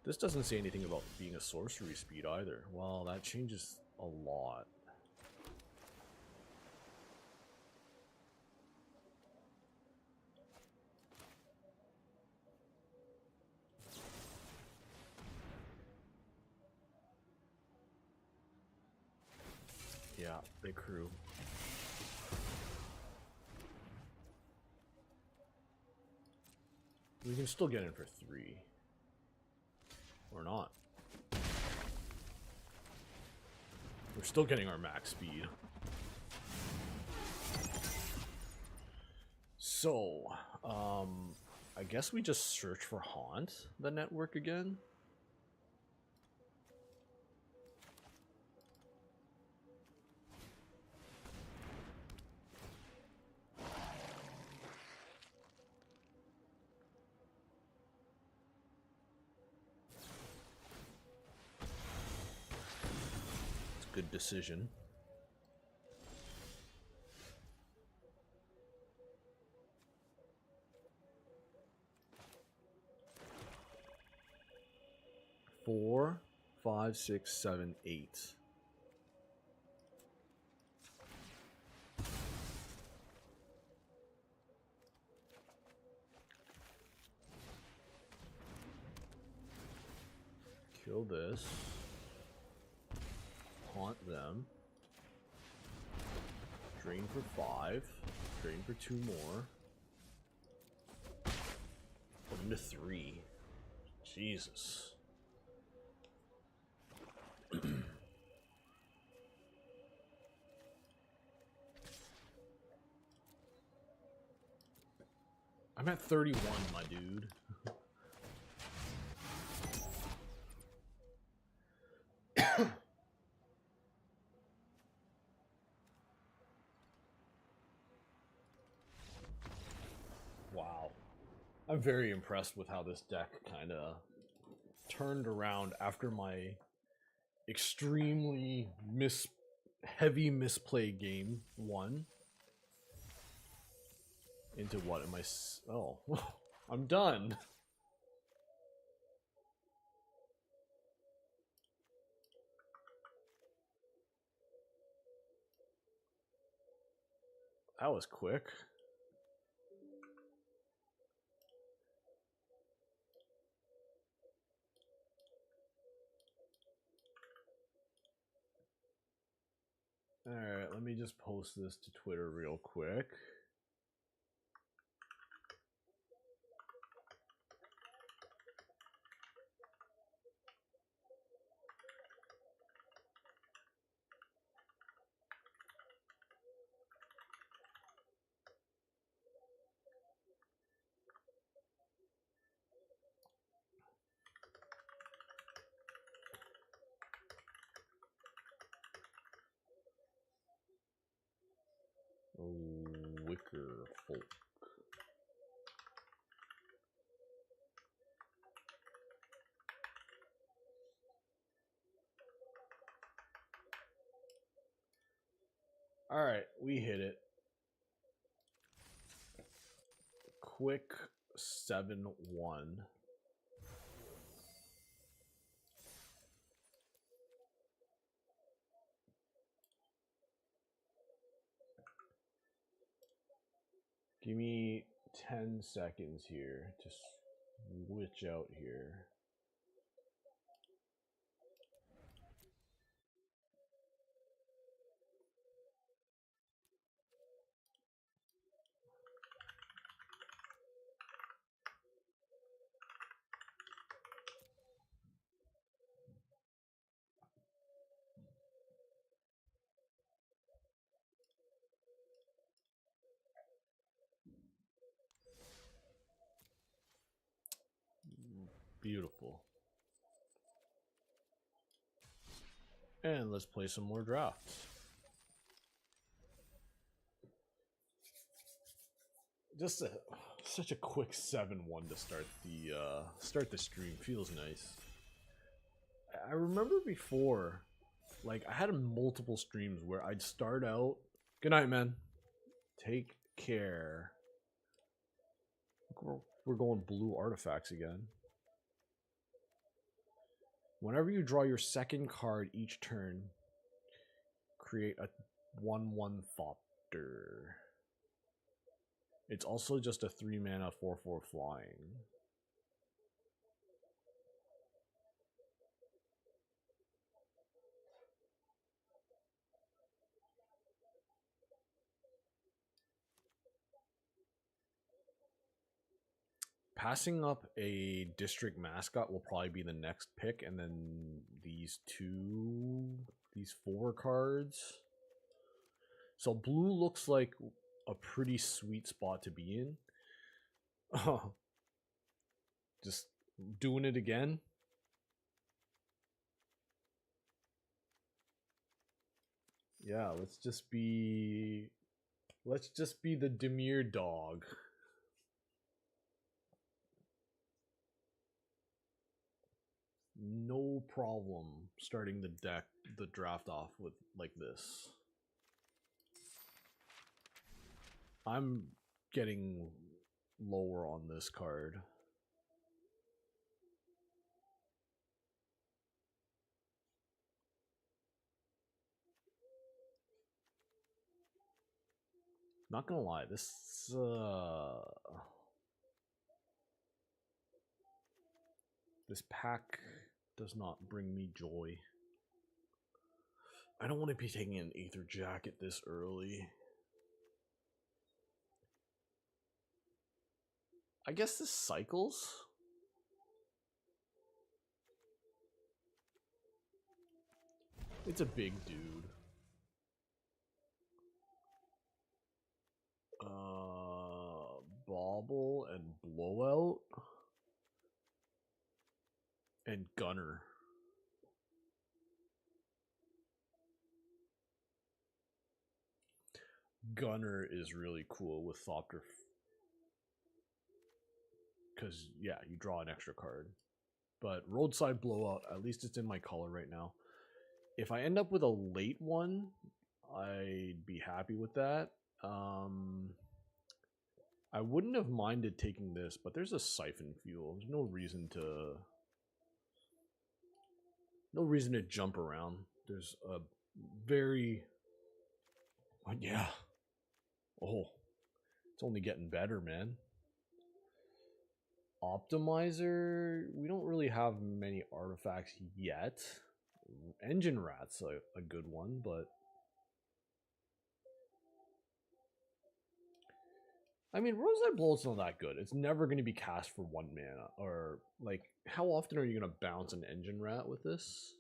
This doesn't say anything about being a sorcery speed either. Well, that changes a lot. Yeah, big crew. We can still get in for 3. Or not. We're still getting our max speed. So, I guess we just search for Haunt, the network again. It's a good decision. Four, 5, 6, 7, 8. Kill this. Haunt them. Drain for 5. Drain for 2 more. Put into 3. Jesus. I'm at 31, my dude. Wow. I'm very impressed with how this deck kind of turned around after my extremely heavy misplay game 1. Into what am I? Oh, I'm done. That was quick. Alright, let me just post this to Twitter real quick. Wicker folk. Alright, we hit it. Quick 7-1. Give me 10 seconds here to switch out here. Beautiful. And let's play some more drafts. just such a quick 7-1 to start the stream. Feels nice. I remember before, like, I had multiple streams where I'd start out. Good night, man. Take care. We're going blue artifacts again. Whenever you draw your second card each turn, create a 1/1 Thopter. It's also just a 3-mana 4/4 flying. Passing up a district mascot will probably be the next pick, and then these 4 cards. So blue looks like a pretty sweet spot to be in. Just doing it again. Yeah, let's just be the Demir dog. No problem starting the draft off with like this. I'm getting lower on this card. Not gonna lie, this pack does not bring me joy. I don't want to be taking an Aether Jacket this early. I guess this cycles. It's a big dude. Bauble and Blowout and Gunner. Gunner is really cool with Thopter, because yeah, you draw an extra card. But Roadside Blowout, at least it's in my color right now. If I end up with a late one, I'd be happy with that. I wouldn't have minded taking this, but there's a Siphon Fuel. There's no reason to jump around. There's a very... yeah. Oh, it's only getting better, man. Optimizer, we don't really have many artifacts yet. Engine Rat's a good one, but I mean, Roadside Blowout's not that good. It's never going to be cast for 1 mana. Or, like, how often are you going to bounce an Engine Rat with this?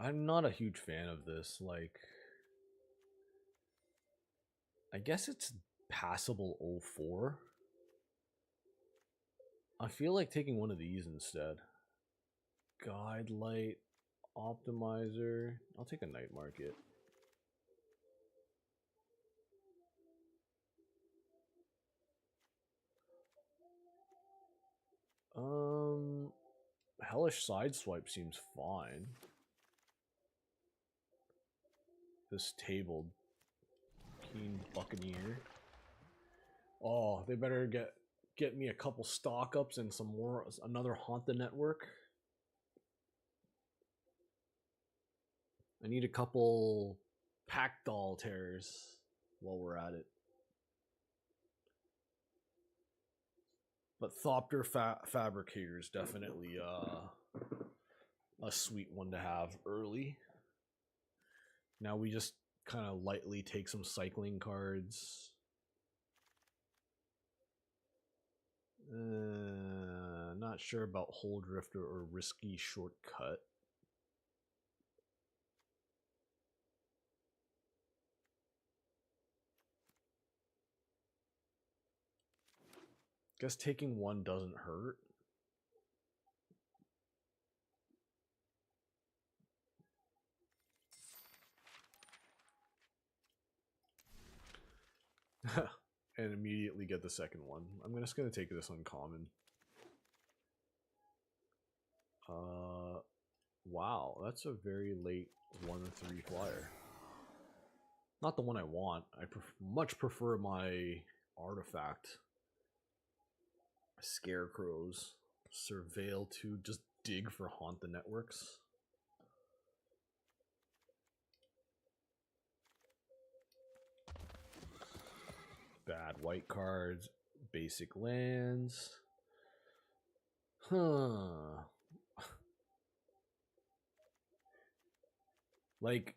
I'm not a huge fan of this. Like, I guess it's passable 04. I feel like taking one of these instead. Guide Light, Optimizer. I'll take a Night Market. Hellish Sideswipe seems fine. This table, Keen Buccaneer. Oh, they better get me a couple stock ups and some more, another Haunt the Network. I need a couple Pack Doll Tears while we're at it. But Thopter Fabricator is definitely a sweet one to have early. Now we just kind of lightly take some cycling cards. Not sure about Hole Drifter or Risky Shortcut. Guess taking one doesn't hurt. And immediately get the second one. I'm just gonna take this uncommon. Wow, that's a very late 1/3 flyer. Not the one I want. I much prefer my artifact. Scarecrows. Surveil to just dig for haunt the networks. Bad white cards. Basic lands. Huh. Like,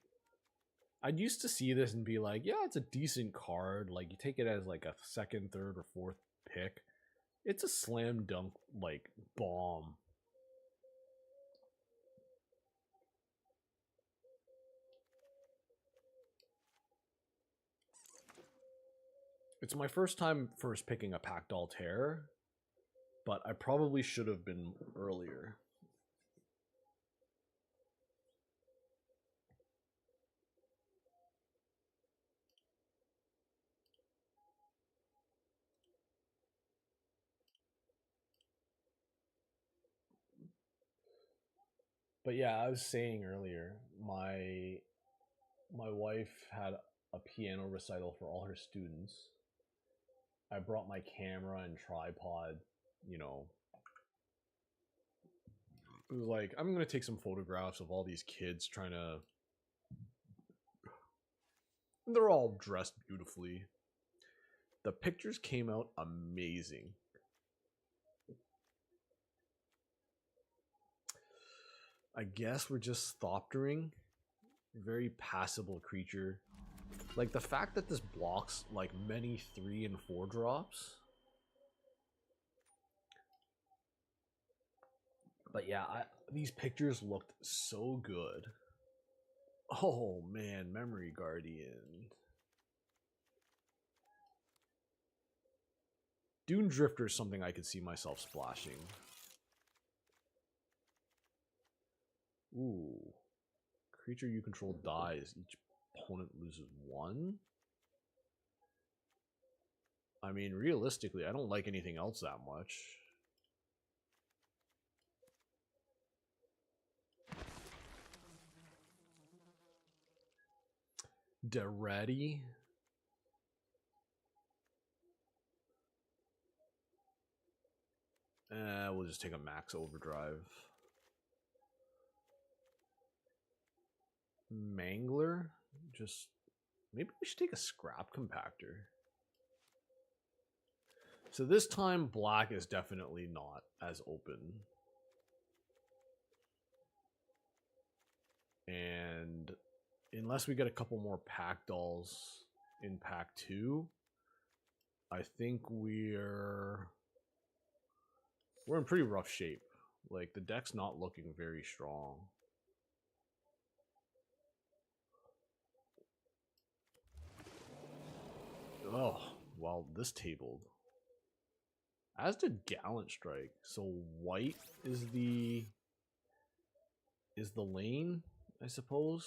I'd used to see this and be like, yeah, it's a decent card. Like, you take it as like a second, third, or fourth pick. It's a slam dunk, like, bomb. It's my first time picking a Pact Altair, but I probably should have been earlier. But yeah, I was saying earlier, my wife had a piano recital for all her students. I brought my camera and tripod, you know. It was like, I'm going to take some photographs of all these kids trying to... They're all dressed beautifully. The pictures came out amazing. I guess we're just Thoptering. Very passable creature. Like, the fact that this blocks, like, many 3 and 4 drops. But yeah, these pictures looked so good. Oh, man, Memory Guardian. Dune Drifter is something I could see myself splashing. Ooh. Creature you control dies. Each opponent loses 1? I mean, realistically, I don't like anything else that much. Deretti. We'll just take a max overdrive. Mangler? Just... Maybe we should take a scrap compactor. So this time, black is definitely not as open. And unless we get a couple more pack dolls in pack 2, I think we're in pretty rough shape. Like, the deck's not looking very strong. Oh, well, this tabled. As did Gallant Strike. So white is the lane, I suppose.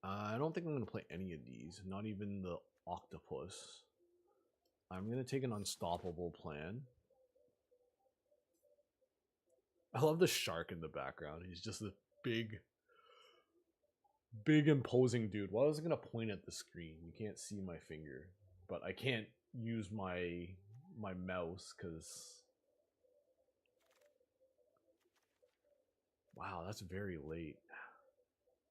I don't think I'm going to play any of these, not even the Octopus. I'm going to take an Unstoppable Plan. I love the shark in the background. He's just a big imposing dude. Well, I was going to point at the screen. You can't see my finger, but I can't use my mouse because... Wow, that's very late.